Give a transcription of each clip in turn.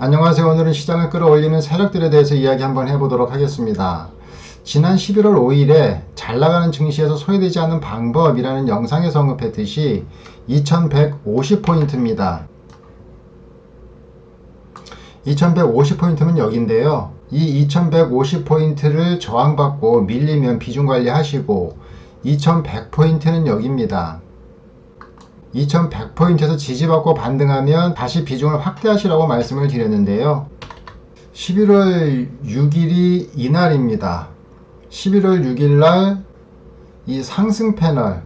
안녕하세요. 오늘은 시장을 끌어올리는 세력들에 대해서 이야기 한번 해보도록 하겠습니다. 지난 11월 5일에 잘 나가는 증시에서 소외되지 않는 방법이라는 영상에서 언급했듯이 2150포인트입니다. 2150포인트면 여기인데요. 이 2150포인트를 저항받고 밀리면 비중 관리하시고 2100포인트는 여기입니다. 2100포인트에서 지지받고 반등하면 다시 비중을 확대하시라고 말씀을 드렸는데요. 11월 6일이 이날입니다. 11월 6일날 이 상승 패널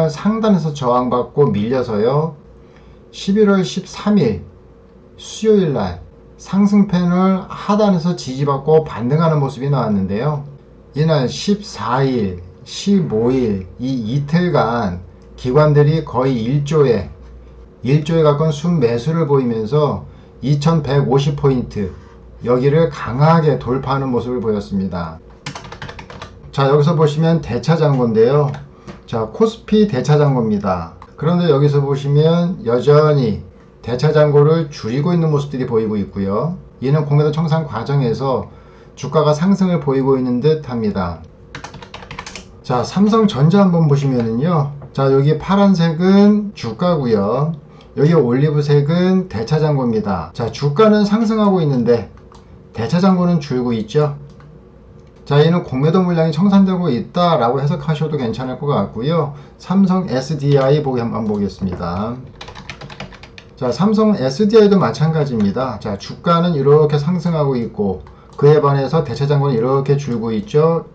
상단에서 저항받고 밀려서요. 11월 13일 수요일날 상승 패널 하단에서 지지받고 반등하는 모습이 나왔는데요. 이날 14일, 15일 이 이틀간 기관들이 거의 1조에 가까운 순매수를 보이면서 2150포인트 여기를 강하게 돌파하는 모습을 보였습니다. 자, 여기서 보시면 대차장고인데요. 자, 코스피 대차장고입니다. 그런데 여기서 보시면 여전히 대차장고를 줄이고 있는 모습들이 보이고 있고요. 이는 공매도 청산 과정에서 주가가 상승을 보이고 있는 듯 합니다. 자, 삼성전자 한번 보시면은요. 자, 여기 파란색은 주가고요. 여기 올리브색은 대차장고입니다. 자, 주가는 상승하고 있는데 대차장고는 줄고 있죠. 자, 이는 공매도 물량이 청산되고 있다라고 해석하셔도 괜찮을 것 같고요. 삼성 SDI 보기 한번 보겠습니다. 자, 삼성 SDI도 마찬가지입니다. 자, 주가는 이렇게 상승하고 있고 그에 반해서 대차장고는 이렇게 줄고 있죠.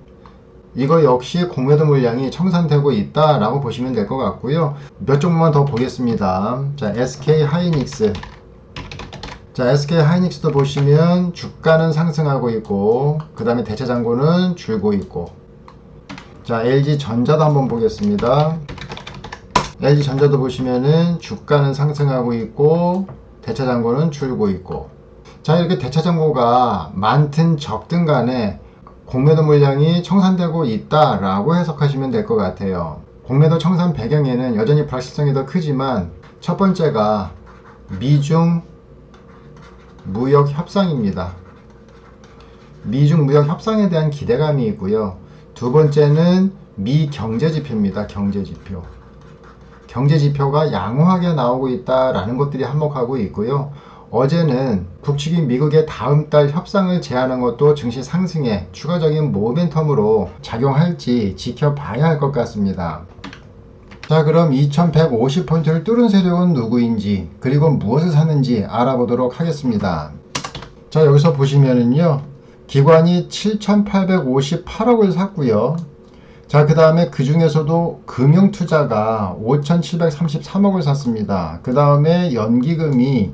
이거 역시 공매도 물량이 청산되고 있다라고 보시면 될 것 같고요. 몇 종목만 더 보겠습니다. 자, SK 하이닉스. 자, SK 하이닉스도 보시면 주가는 상승하고 있고 그 다음에 대차장고는 줄고 있고. 자, LG 전자도 한번 보겠습니다. LG 전자도 보시면은 주가는 상승하고 있고 대차장고는 줄고 있고. 자, 이렇게 대차장고가 많든 적든 간에 공매도 물량이 청산되고 있다라고 해석하시면 될 것 같아요. 공매도 청산 배경에는 여전히 불확실성이 더 크지만 첫 번째가 미중 무역 협상입니다. 미중 무역 협상에 대한 기대감이 있고요. 두 번째는 미 경제지표입니다. 경제지표. 경제지표가 양호하게 나오고 있다라는 것들이 한몫하고 있고요. 어제는 북측이 미국의 다음 달 협상을 제안한 것도 증시 상승에 추가적인 모멘텀으로 작용할지 지켜봐야 할 것 같습니다. 자, 그럼 2150포인트를 뚫은 세력은 누구인지 그리고 무엇을 샀는지 알아보도록 하겠습니다. 자, 여기서 보시면은요. 기관이 7858억을 샀고요. 자, 그 다음에 그 중에서도 금융투자가 5733억을 샀습니다. 그 다음에 연기금이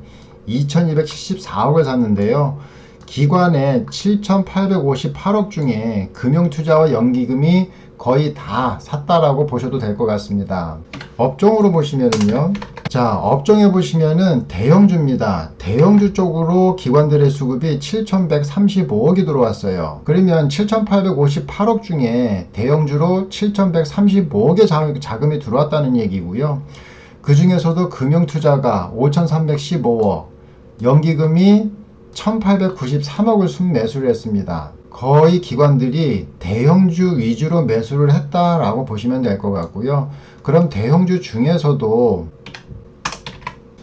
2274억을 샀는데요. 기관의 7858억 중에 금융투자와 연기금이 거의 다 샀다라고 보셔도 될 것 같습니다. 업종으로 보시면은요. 자, 업종에 보시면은 대형주입니다. 대형주 쪽으로 기관들의 수급이 7135억이 들어왔어요. 그러면 7858억 중에 대형주로 7135억의 자금이 들어왔다는 얘기고요. 그 중에서도 금융투자가 5315억, 연기금이 1893억을 순매수를 했습니다. 거의 기관들이 대형주 위주로 매수를 했다라고 보시면 될 것 같고요. 그럼 대형주 중에서도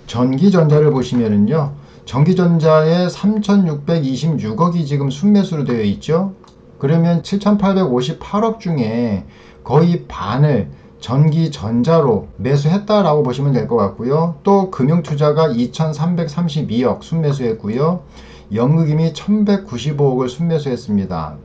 전기전자를 보시면은요. 전기전자에 3626억이 지금 순매수로 되어 있죠. 그러면 7858억 중에 거의 반을 전기전자로 매수했다라고 보시면 될 것 같고요. 또 금융투자가 2332억 순매수했고요. 연기금이 1195억을 순매수했습니다.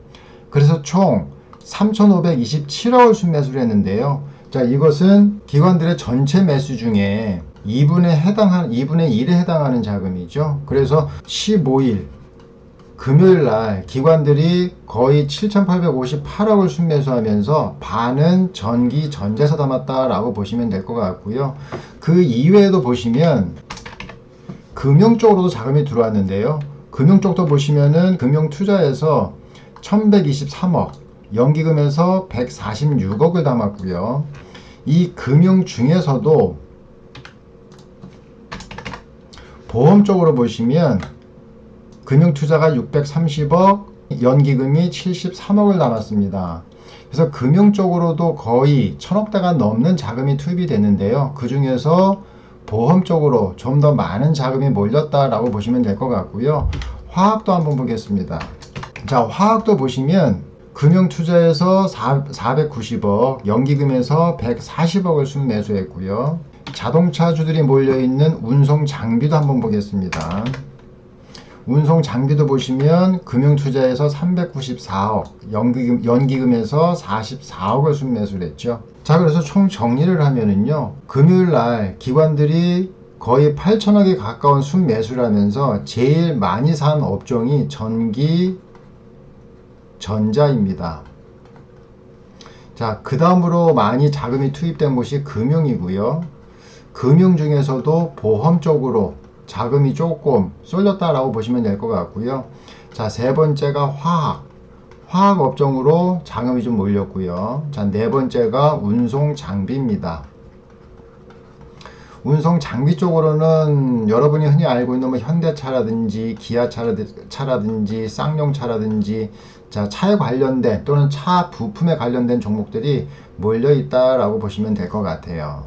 그래서 총 3527억을 순매수를 했는데요. 자, 이것은 기관들의 전체 매수 중에 2분의 1에 해당하는 자금이죠. 그래서 15일 금요일날 기관들이 거의 7858억을 순매수하면서 반은 전기 전자에서 담았다라고 보시면 될 것 같고요. 그 이외에도 보시면 금융 쪽으로도 자금이 들어왔는데요. 금융 쪽도 보시면은 금융 투자에서 1123억, 연기금에서 146억을 담았고요. 이 금융 중에서도 보험 쪽으로 보시면 금융투자가 630억, 연기금이 73억을 남았습니다. 그래서 금융 쪽으로도 거의 1000억대가 넘는 자금이 투입이 됐는데요. 그 중에서 보험 쪽으로 좀 더 많은 자금이 몰렸다라고 보시면 될 것 같고요. 화학도 한번 보겠습니다. 자, 화학도 보시면 금융투자에서 490억, 연기금에서 140억을 순매수했고요. 자동차주들이 몰려있는 운송장비도 한번 보겠습니다. 운송장비도 보시면 금융투자에서 394억, 연기금에서 44억을 순매수를 했죠. 자, 그래서 총 정리를 하면은요, 금요일날 기관들이 거의 8천억에 가까운 순매수를 하면서 제일 많이 산 업종이 전기, 전자입니다. 자, 그 다음으로 많이 자금이 투입된 곳이 금융이고요. 금융 중에서도 보험 쪽으로 자금이 조금 쏠렸다라고 보시면 될 것 같고요. 자, 세 번째가 화학 업종으로 자금이 좀 몰렸고요. 자, 네 번째가 운송 장비입니다. 운송 장비 쪽으로는 여러분이 흔히 알고 있는 뭐 현대차라든지 기아차라든지 쌍용차라든지, 자, 차에 관련된 또는 차 부품에 관련된 종목들이 몰려 있다라고 보시면 될 것 같아요.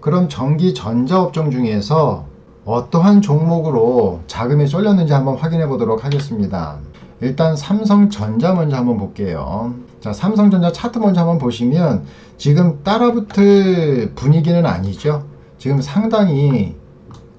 그럼 전기 전자업종 중에서 어떠한 종목으로 자금이 쏠렸는지 한번 확인해 보도록 하겠습니다. 일단 삼성전자 먼저 한번 볼게요. 자, 삼성전자 차트 먼저 한번 보시면 지금 따라붙을 분위기는 아니죠. 지금 상당히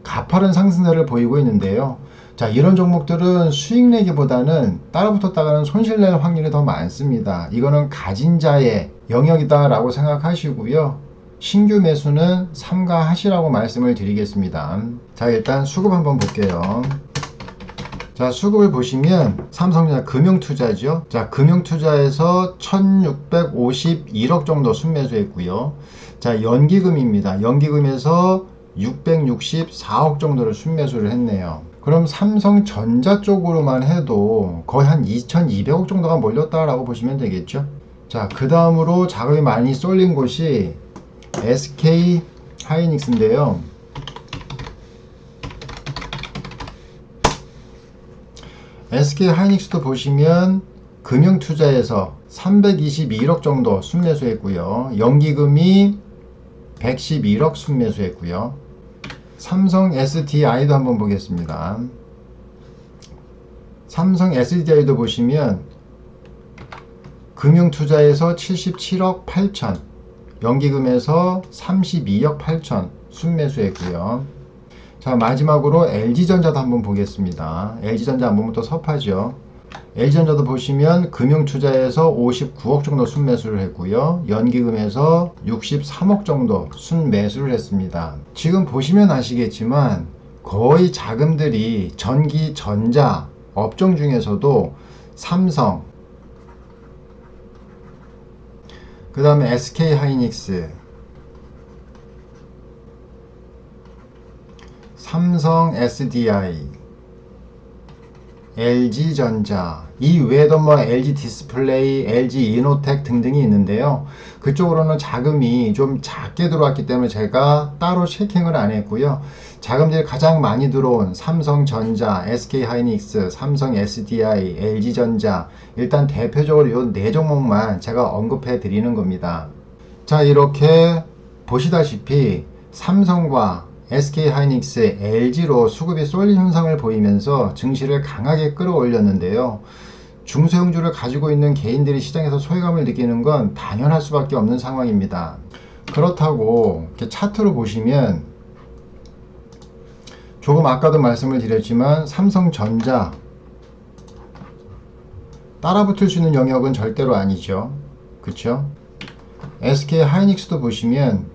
가파른 상승세를 보이고 있는데요. 자, 이런 종목들은 수익 내기보다는 따라붙었다가는 손실 낼 확률이 더 많습니다. 이거는 가진 자의 영역이다 라고 생각하시고요. 신규 매수는 삼가하시라고 말씀을 드리겠습니다. 자, 일단 수급 한번 볼게요. 자, 수급을 보시면 삼성전자 금융투자죠. 자, 금융투자에서 1651억 정도 순매수했고요. 자, 연기금입니다. 연기금에서 664억 정도를 순매수를 했네요. 그럼 삼성전자 쪽으로만 해도 거의 한 2200억 정도가 몰렸다라고 보시면 되겠죠. 자, 그 다음으로 자금이 많이 쏠린 곳이 SK 하이닉스인데요. SK 하이닉스도 보시면 금융투자에서 321억 정도 순매수했고요. 연기금이 111억 순매수했고요. 삼성 SDI도 한번 보겠습니다. 삼성 SDI도 보시면 금융투자에서 77억 8천, 연기금에서 32억 8천 순매수했고요. 자, 마지막으로 LG전자도 한번 보겠습니다. LG전자 한번 또 섭하죠. LG전자도 보시면 금융투자에서 59억 정도 순매수를 했고요. 연기금에서 63억 정도 순매수를 했습니다. 지금 보시면 아시겠지만 거의 자금들이 전기, 전자 업종 중에서도 삼성, 그 다음에 SK 하이닉스, 삼성 SDI, LG전자, 이 외에도 뭐 LG 디스플레이, LG 이노텍 등등이 있는데요. 그쪽으로는 자금이 좀 작게 들어왔기 때문에 제가 따로 체킹을 안 했고요. 자금들이 가장 많이 들어온 삼성전자, SK하이닉스, 삼성 SDI, LG전자, 일단 대표적으로 이 네 종목만 제가 언급해 드리는 겁니다. 자, 이렇게 보시다시피 삼성과 SK하이닉스, LG로 수급이 쏠린 현상을 보이면서 증시를 강하게 끌어올렸는데요. 중소형주를 가지고 있는 개인들이 시장에서 소외감을 느끼는 건 당연할 수밖에 없는 상황입니다. 그렇다고 이렇게 차트로 보시면 조금 아까도 말씀을 드렸지만 삼성전자 따라붙을 수 있는 영역은 절대로 아니죠. 그쵸? SK하이닉스도 보시면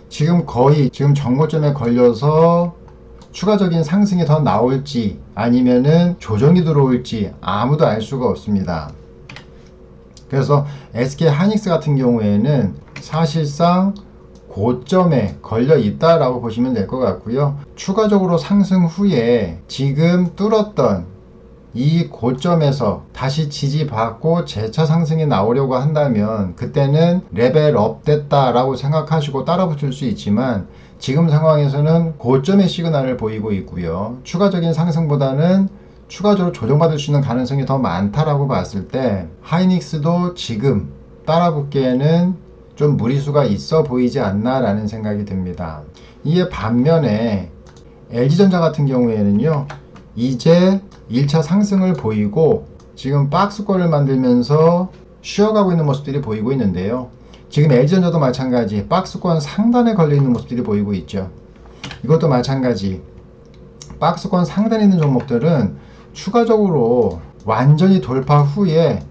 지금 거의 정고점에 걸려서 추가적인 상승이 더 나올지 아니면은 조정이 들어올지 아무도 알 수가 없습니다. 그래서 SK하이닉스 같은 경우에는 사실상 고점에 걸려 있다라고 보시면 될 것 같고요. 추가적으로 상승 후에 지금 뚫었던 이 고점에서 다시 지지받고 재차 상승이 나오려고 한다면 그때는 레벨업 됐다라고 생각하시고 따라붙을 수 있지만 지금 상황에서는 고점의 시그널을 보이고 있고요. 추가적인 상승보다는 추가적으로 조정받을 수 있는 가능성이 더 많다라고 봤을 때 하이닉스도 지금 따라붙기에는 좀 무리수가 있어 보이지 않나 라는 생각이 듭니다. 이에 반면에 LG전자 같은 경우에는요, 이제 1차 상승을 보이고 지금 박스권을 만들면서 쉬어가고 있는 모습들이 보이고 있는데요. 지금 LG전자도 마찬가지 박스권 상단에 걸려있는 모습들이 보이고 있죠. 이것도 마찬가지 박스권 상단에 있는 종목들은 추가적으로 완전히 돌파 후에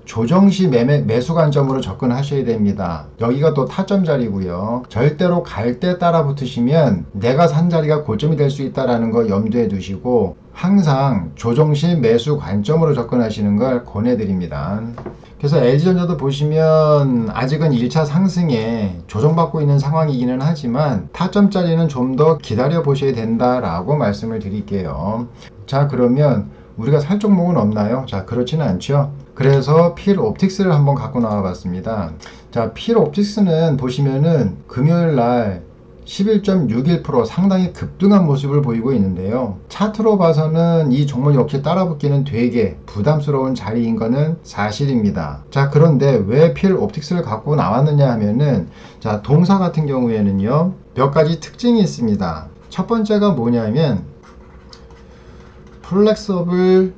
조정시 매수 관점으로 접근하셔야 됩니다. 여기가 또 타점 자리고요. 절대로 갈 때 따라 붙으시면 내가 산 자리가 고점이 될 수 있다는 거 염두에 두시고 항상 조정시 매수 관점으로 접근하시는 걸 권해드립니다. 그래서 LG전자도 보시면 아직은 1차 상승에 조정받고 있는 상황이기는 하지만 타점 자리는 좀 더 기다려 보셔야 된다라고 말씀을 드릴게요. 자, 그러면 우리가 살 종목은 없나요? 자, 그렇지는 않죠. 그래서 필옵틱스를 한번 갖고 나와 봤습니다. 자, 필옵틱스는 보시면은 금요일날 11.61% 상당히 급등한 모습을 보이고 있는데요. 차트로 봐서는 이 종목 역시 따라붙기는 되게 부담스러운 자리인 것은 사실입니다. 자, 그런데 왜 필옵틱스를 갖고 나왔느냐 하면은, 자, 동사 같은 경우에는요, 몇 가지 특징이 있습니다. 첫 번째가 뭐냐면 플렉서블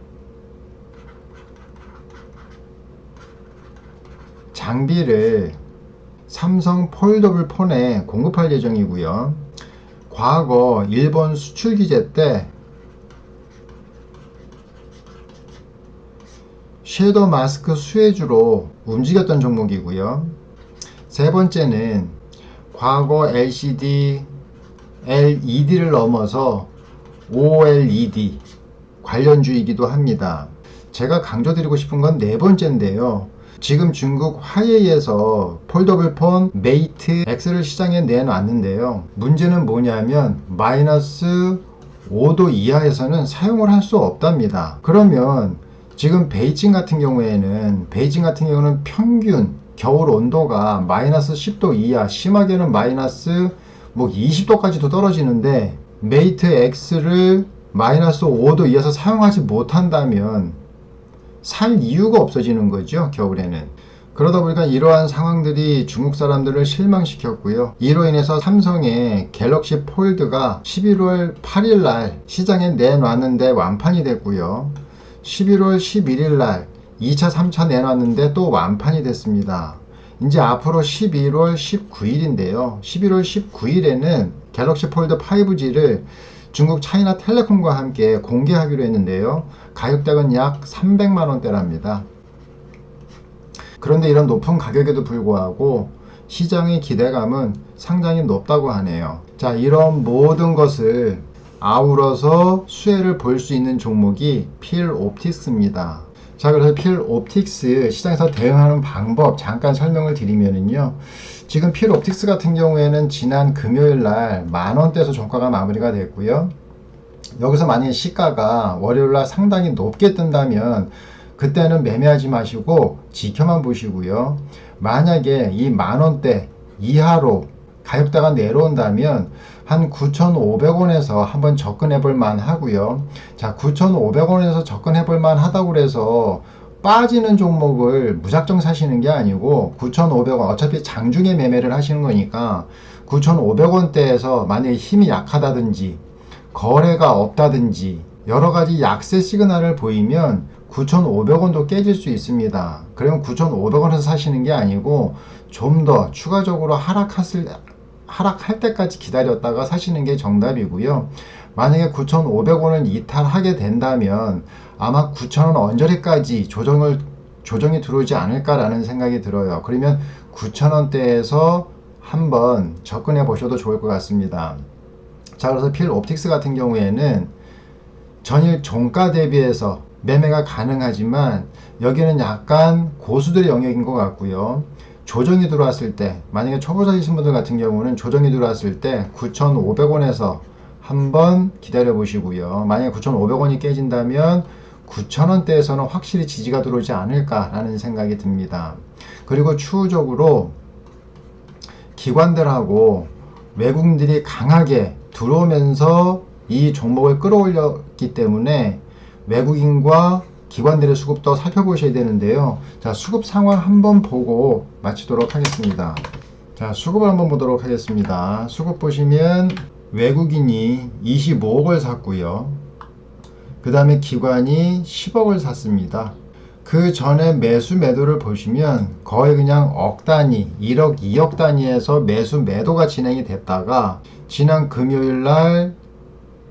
장비를 삼성 폴더블 폰에 공급할 예정이고요. 과거 일본 수출 규제 때 섀도우 마스크 수혜주로 움직였던 종목이고요. 세 번째는 과거 LCD, LED를 넘어서 OLED 관련주이기도 합니다. 제가 강조드리고 싶은 건 네 번째인데요. 지금 중국 화웨이에서 폴더블폰 메이트 X를 시장에 내놨는데요. 문제는 뭐냐면 마이너스 5도 이하에서는 사용을 할 수 없답니다. 그러면 지금 베이징 같은 경우는 평균 겨울 온도가 마이너스 10도 이하, 심하게는 마이너스 20도까지도 떨어지는데 메이트 X를 마이너스 5도 이하에서 사용하지 못한다면 살 이유가 없어지는 거죠, 겨울에는. 그러다 보니까 이러한 상황들이 중국 사람들을 실망시켰고요. 이로 인해서 삼성의 갤럭시 폴드가 11월 8일 날 시장에 내놨는데 완판이 됐고요. 11월 11일 날 2차, 3차 내놨는데 또 완판이 됐습니다. 이제 앞으로 11월 19일인데요. 11월 19일에는 갤럭시 폴드 5G를 중국 차이나 텔레콤과 함께 공개하기로 했는데요. 가격대는 약 300만원대랍니다. 그런데 이런 높은 가격에도 불구하고 시장의 기대감은 상당히 높다고 하네요. 자, 이런 모든 것을 아우러서 수혜를 볼 수 있는 종목이 필옵틱스입니다. 자, 그래서 필옵틱스 시장에서 대응하는 방법 잠깐 설명을 드리면은요. 지금 필옵틱스 같은 경우에는 지난 금요일 날 만원대에서 종가가 마무리가 됐고요. 여기서 만약에 시가가 월요일 날 상당히 높게 뜬다면 그때는 매매하지 마시고 지켜만 보시고요. 만약에 이 만원대 이하로 가격대가 내려온다면 한 9,500원에서 한번 접근해 볼 만 하고요. 자, 9,500원에서 접근해 볼 만 하다고 해서 빠지는 종목을 무작정 사시는 게 아니고 9,500원 어차피 장중에 매매를 하시는 거니까 9,500원대에서 만약에 힘이 약하다든지 거래가 없다든지 여러가지 약세 시그널을 보이면 9,500원도 깨질 수 있습니다. 그러면 9,500원에서 사시는 게 아니고 좀 더 추가적으로 하락할 때까지 기다렸다가 사시는 게 정답이고요. 만약에 9,500원을 이탈하게 된다면 아마 9,000원 언저리까지 조정이 들어오지 않을까라는 생각이 들어요. 그러면 9,000원대에서 한번 접근해 보셔도 좋을 것 같습니다. 자, 그래서 필옵틱스 같은 경우에는 전일 종가 대비해서 매매가 가능하지만 여기는 약간 고수들의 영역인 것 같고요. 조정이 들어왔을 때, 만약에 초보자이신 분들 같은 경우는 조정이 들어왔을 때 9,500원에서 한번 기다려 보시고요. 만약에 9,500원이 깨진다면 9,000원대에서는 확실히 지지가 들어오지 않을까라는 생각이 듭니다. 그리고 추후적으로 기관들하고 외국인들이 강하게 들어오면서 이 종목을 끌어올렸기 때문에 외국인과 기관들의 수급도 살펴보셔야 되는데요. 자, 수급 상황 한번 보고 마치도록 하겠습니다. 자, 수급을 한번 보도록 하겠습니다. 수급 보시면 외국인이 25억을 샀고요. 그 다음에 기관이 10억을 샀습니다. 그 전에 매수 매도를 보시면 거의 그냥 억 단위, 1억, 2억 단위에서 매수 매도가 진행이 됐다가 지난 금요일 날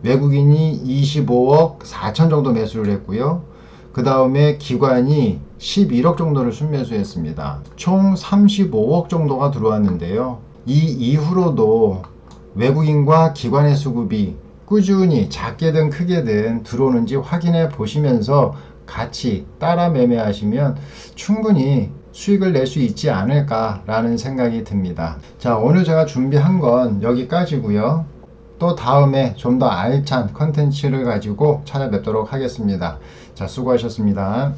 외국인이 25억 4천 정도 매수를 했고요. 그 다음에 기관이 11억 정도를 순매수했습니다. 총 35억 정도가 들어왔는데요. 이 이후로도 외국인과 기관의 수급이 꾸준히 작게든 크게든 들어오는지 확인해 보시면서 같이 따라 매매하시면 충분히 수익을 낼 수 있지 않을까라는 생각이 듭니다. 자, 오늘 제가 준비한 건 여기까지고요. 또 다음에 좀 더 알찬 컨텐츠를 가지고 찾아뵙도록 하겠습니다. 자, 수고하셨습니다.